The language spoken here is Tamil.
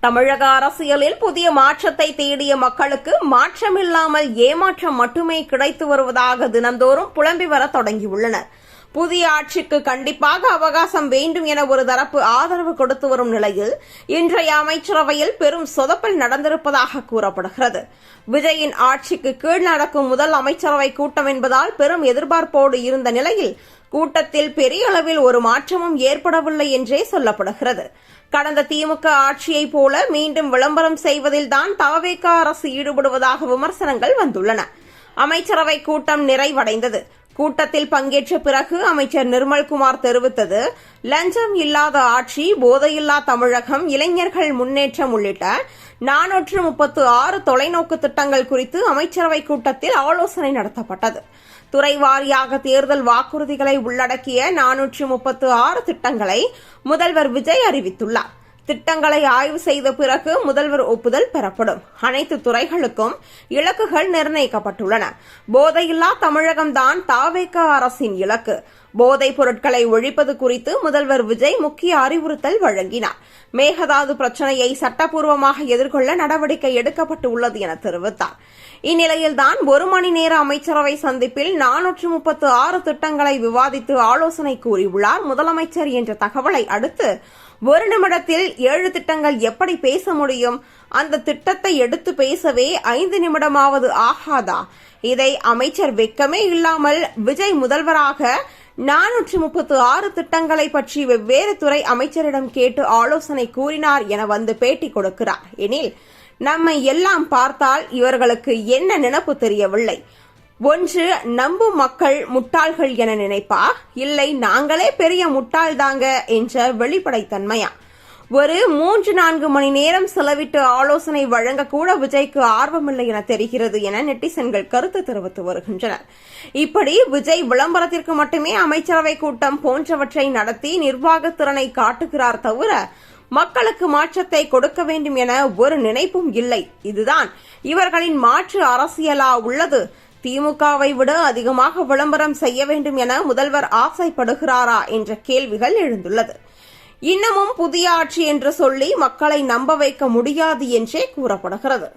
தமிழக அரசியலில் புதிய மாற்றத்தை தேடிய மக்களுக்கு மாற்றமில்லாமல் ஏமாற்றம் மட்டுமே கிடைத்து வருவதாக தினந்தோறும் புலம்பி வர தொடங்கியுள்ளனர். புதிய ஆட்சிக்கு கண்டிப்பாக அவகாசம் வேண்டும் என ஒரு தரப்பு ஆதரவு கொடுத்து வரும் நிலையில் இன்றைய அமைச்சரவையில் பெரும் சொதப்பல் நடந்திருப்பதாக கூறப்படுகிறது. விஜயின் ஆட்சிக்கு கீழ் நடக்கும் முதல் அமைச்சரவை கூட்டம் என்பதால் பெரும் எதிர்பார்ப்போடு இருந்த நிலையில் கூட்டத்தில் பெரிய அளவில் ஒரு மாற்றமும் ஏற்படவில்லை என்றே சொல்லப்படுகிறது. கடந்த திமுக ஆட்சியைப் போல மீண்டும் விளம்பரம் செய்வதில்தான் தவேக அரசு ஈடுபடுவதாக விமர்சனங்கள் வந்துள்ளன. அமைச்சரவை கூட்டம் நிறைவடைந்தது. கூட்டத்தில் பங்கேற்ற பிறகு அமைச்சர் நிர்மல்குமார் தெரிவித்தது, லஞ்சம் இல்லாத ஆட்சி, போதையில்லா தமிழகம், இளைஞர்கள் முன்னேற்றம் உள்ளிட்ட 436 தொலைநோக்கு திட்டங்கள் குறித்து அமைச்சரவை கூட்டத்தில் ஆலோசனை நடத்தப்பட்டது. துறை வாரியாக தேர்தல் வாக்குறுதிகளை உள்ளடக்கிய 436 திட்டங்களை முதல்வர் விஜய் அறிவித்துள்ளார். திட்டங்களை ஆய்வு செய்த பிறகு முதல்வர் ஒப்புதல் பெறப்படும். அனைத்து துறைகளுக்கும் இலக்குகள் நிர்ணயிக்கப்பட்டுள்ளன. போதையில்லா தமிழகம்தான் தவேக அரசின் இலக்கு. போதைப் பொருட்களை ஒழிப்பது குறித்து முதல்வர் விஜய் முக்கிய அறிவுறுத்தல் வழங்கினார். மேகதாது பிரச்சினையை சட்டப்பூர்வமாக எதிர்கொள்ள நடவடிக்கை எடுக்கப்பட்டு உள்ளது என தெரிவித்தார். இந்நிலையில்தான் 1 மணி நேர அமைச்சரவை சந்திப்பில் 436 திட்டங்களை விவாதித்து ஆலோசனை கூறியுள்ளார் முதலமைச்சர் என்ற தகவலை அடுத்து 1 நிமிடத்தில் 7 திட்டங்கள் எப்படி பேச முடியும்? அந்த திட்டத்தை எடுத்து பேசவே 5 நிமிடமாவது ஆகாதா? இதை அமைச்சர் வெட்கமே இல்லாமல் விஜய் முதல்வராக 436 திட்டங்களை பற்றி வெவ்வேறு துறை அமைச்சரிடம் கேட்டு ஆலோசனை கூறினார் என வந்து பேட்டி கொடுக்கிறார் எனில் நம்மை எல்லாம் பார்த்தால் இவர்களுக்கு என்ன நினைப்பு தெரியவில்லை. ஒன்று, நம்பும் மக்கள் முட்டாள்கள் என நினைப்பா, இல்லை நாங்களே பெரிய முட்டாள்தாங்க என்ற வெளிப்படைத்தன்மையா? ஒரு 3-4 மணி நேரம் செலவிட்டு ஆலோசனை வழங்கக்கூட விஜய்க்கு ஆர்வமில்லை என தெரிகிறது என நெட்டிசன்கள் கருத்து தெரிவித்து வருகின்றனர். இப்படி விஜய் விளம்பரத்திற்கு மட்டுமே அமைச்சரவை கூட்டம் போன்றவற்றை நடத்தி நிர்வாக திறனை காட்டுகிறார் தவிர மக்களுக்கு மாற்றத்தை கொடுக்க வேண்டும் என ஒரு நினைப்பும் இல்லை. இதுதான் இவர்களின் மாற்று அரசியலா உள்ளது? திமுகவை விட அதிகமாக விளம்பரம் செய்ய வேண்டும் என முதல்வர் ஆசைப்படுகிறாரா என்ற கேள்விகள் எழுந்துள்ளது. இன்னமும் புதிய ஆட்சி என்று சொல்லி மக்களை நம்ப வைக்க முடியாது என்றே கூறப்படுகிறது.